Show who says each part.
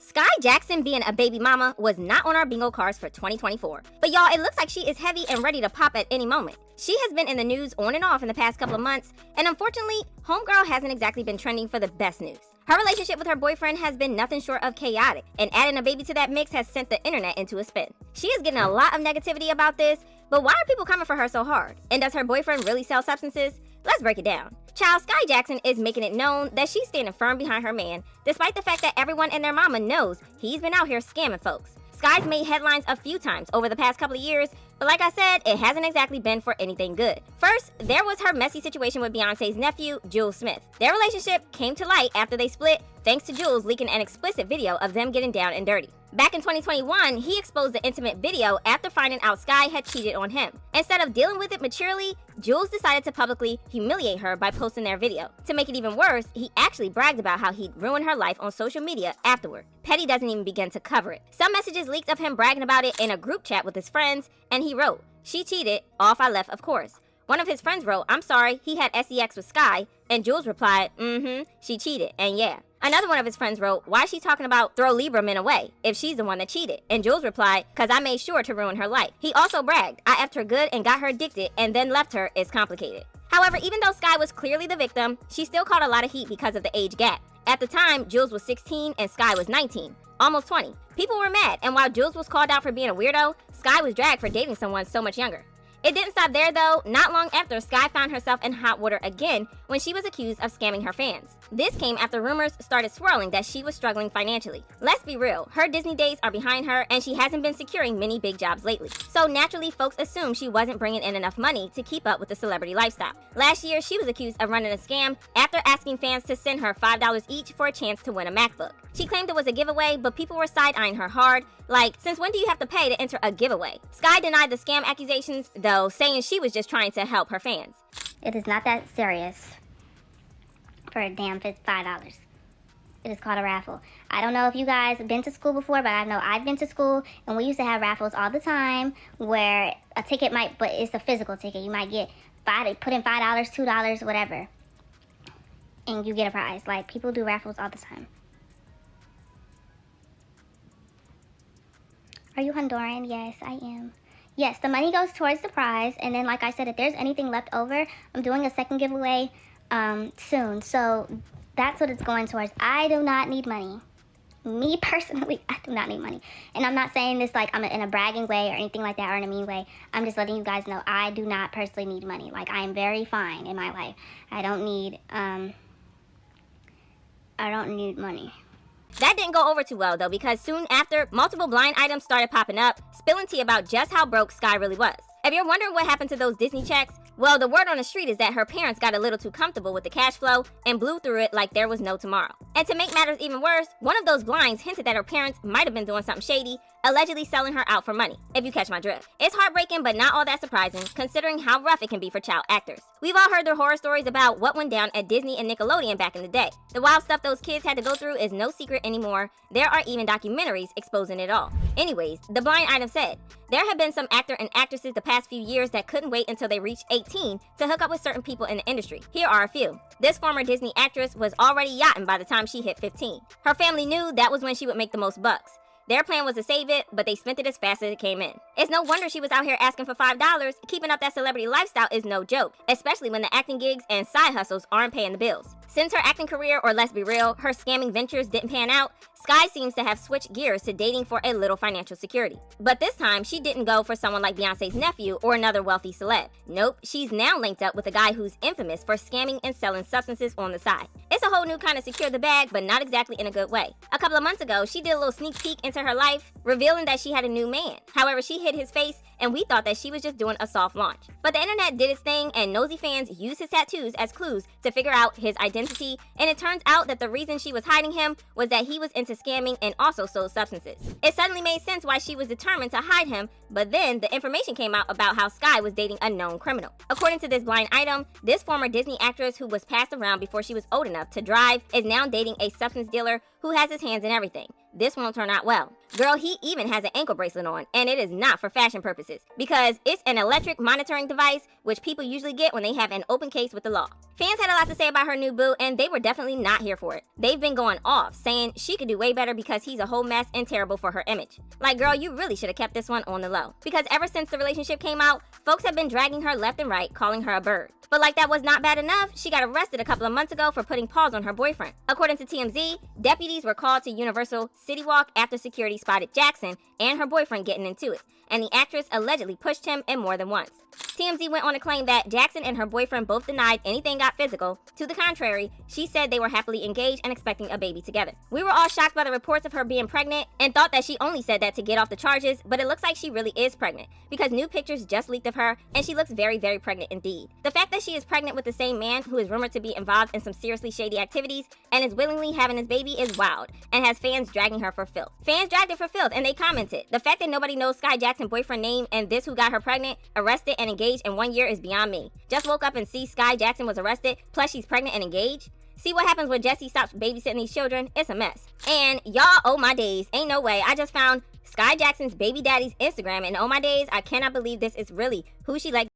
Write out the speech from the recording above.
Speaker 1: Skai Jackson being a baby mama was not on our bingo cards for 2024. But y'all, it looks like she is heavy and ready to pop at any moment. She has been in the news on and off in the past couple of months, and unfortunately, homegirl hasn't exactly been trending for the best news. Her relationship with her boyfriend has been nothing short of chaotic, and adding a baby to that mix has sent the internet into a spin. She is getting a lot of negativity about this, but why are people coming for her so hard? And does her boyfriend really sell substances? Let's break it down. Child Skai Jackson is making it known that she's standing firm behind her man, despite the fact that everyone and their mama knows he's been out here scamming folks. Skai's made headlines a few times over the past couple of years, but like I said, it hasn't exactly been for anything good. First, there was her messy situation with Beyonce's nephew, Jules Smith. Their relationship came to light after they split, thanks to Jules leaking an explicit video of them getting down and dirty. Back in 2021, he exposed the intimate video after finding out Skai had cheated on him. Instead of dealing with it maturely, Jules decided to publicly humiliate her by posting their video. To make it even worse, he actually bragged about how he'd ruined her life on social media afterward. Petty doesn't even begin to cover it. Some messages leaked of him bragging about it in a group chat with his friends, and he wrote, "She cheated, off I left of course." One of his friends wrote, "I'm sorry, he had sex with Skai," and Jules replied, she cheated, and yeah. Another one of his friends wrote, "Why is she talking about throw Libra men away if she's the one that cheated?" And Jules replied, "Cause I made sure to ruin her life." He also bragged, "I effed her good and got her addicted and then left her, it's complicated." However, even though Skai was clearly the victim, she still caught a lot of heat because of the age gap. At the time, Jules was 16 and Skai was 19, almost 20. People were mad, and while Jules was called out for being a weirdo, Skai was dragged for dating someone so much younger. It didn't stop there though. Not long after, Skai found herself in hot water again when she was accused of scamming her fans. This came after rumors started swirling that she was struggling financially. Let's be real, her Disney days are behind her and she hasn't been securing many big jobs lately. So naturally, folks assumed she wasn't bringing in enough money to keep up with the celebrity lifestyle. Last year, she was accused of running a scam after asking fans to send her $5 each for a chance to win a MacBook. She claimed it was a giveaway, but people were side-eyeing her hard, like, since when do you have to pay to enter a giveaway? Skai denied the scam accusations, though, saying she was just trying to help her fans.
Speaker 2: It is not that serious for a damn $5. It is called a raffle. I don't know if you guys have been to school before, but I know I've been to school, and we used to have raffles all the time where a ticket might, but it's a physical ticket. You might get put in $5, $2, whatever, and you get a prize. Like, people do raffles all the time. Are you Honduran? Yes, I am. Yes, the money goes towards the prize, and then like I said, if there's anything left over, I'm doing a second giveaway soon, so that's what it's going towards. I do not need money. Me personally, I do not need money. And I'm not saying this like I'm in a bragging way or anything like that or in a mean way. I'm just letting you guys know I do not personally need money. Like, I am very fine in my life. I don't need money.
Speaker 1: That didn't go over too well though, because soon after, multiple blind items started popping up, spilling tea about just how broke Skai really was. If you're wondering what happened to those Disney checks, well, the word on the street is that her parents got a little too comfortable with the cash flow and blew through it like there was no tomorrow. And to make matters even worse, one of those blinds hinted that her parents might have been doing something shady, allegedly selling her out for money, if you catch my drift. It's heartbreaking, but not all that surprising, considering how rough it can be for child actors. We've all heard the horror stories about what went down at Disney and Nickelodeon back in the day. The wild stuff those kids had to go through is no secret anymore. There are even documentaries exposing it all. Anyways, the blind item said, there have been some actor and actresses the past few years that couldn't wait until they reached 18 to hook up with certain people in the industry. Here are a few. This former Disney actress was already yachting by the time she hit 15. Her family knew that was when she would make the most bucks. Their plan was to save it, but they spent it as fast as it came in. It's no wonder she was out here asking for $5. Keeping up that celebrity lifestyle is no joke, especially when the acting gigs and side hustles aren't paying the bills. Since her acting career, or let's be real, her scamming ventures didn't pan out, Skai seems to have switched gears to dating for a little financial security. But this time, she didn't go for someone like Beyonce's nephew or another wealthy celeb. Nope, she's now linked up with a guy who's infamous for scamming and selling substances on the side. It's a whole new kind of secure the bag, but not exactly in a good way. A couple of months ago, she did a little sneak peek into her life, revealing that she had a new man. However, she hid his face, and we thought that she was just doing a soft launch. But the internet did its thing, and nosy fans used his tattoos as clues to figure out his identity, and it turns out that the reason she was hiding him was that he was into scamming and also sold substances. It suddenly made sense why she was determined to hide him, but then the information came out about how Skai was dating a known criminal. According to this blind item, this former Disney actress who was passed around before she was old enough to drive is now dating a substance dealer who has his hands in everything. This won't turn out well. Girl, he even has an ankle bracelet on, and it is not for fashion purposes, because it's an electric monitoring device which people usually get when they have an open case with the law. Fans had a lot to say about her new boo, and they were definitely not here for it. They've been going off, saying she could do way better because he's a whole mess and terrible for her image. Like, girl, you really should have kept this one on the low. Because ever since the relationship came out, folks have been dragging her left and right, calling her a bird. But like that was not bad enough, she got arrested a couple of months ago for putting paws on her boyfriend. According to TMZ, deputies were called to Universal City Walk after security spotted Jackson and her boyfriend getting into it, and the actress allegedly pushed him in more than once. TMZ went on to claim that Jackson and her boyfriend both denied anything got physical. To the contrary, she said they were happily engaged and expecting a baby together. We were all shocked by the reports of her being pregnant and thought that she only said that to get off the charges, but it looks like she really is pregnant because new pictures just leaked of her and she looks very, very pregnant indeed. The fact that she is pregnant with the same man who is rumored to be involved in some seriously shady activities and is willingly having his baby is wild and has fans dragging her for filth. Fans dragged her for filth and they commented, "The fact that nobody knows Skai Jackson's boyfriend name and this who got her pregnant, arrested, and engaged in 1 year is beyond me. Just woke up and see Skai Jackson was arrested, plus she's pregnant and engaged. See what happens when Jesse stops babysitting these children? It's a mess." And y'all, oh my days, ain't no way. I just found Skai Jackson's baby daddy's Instagram, and oh my days, I cannot believe this is really who she like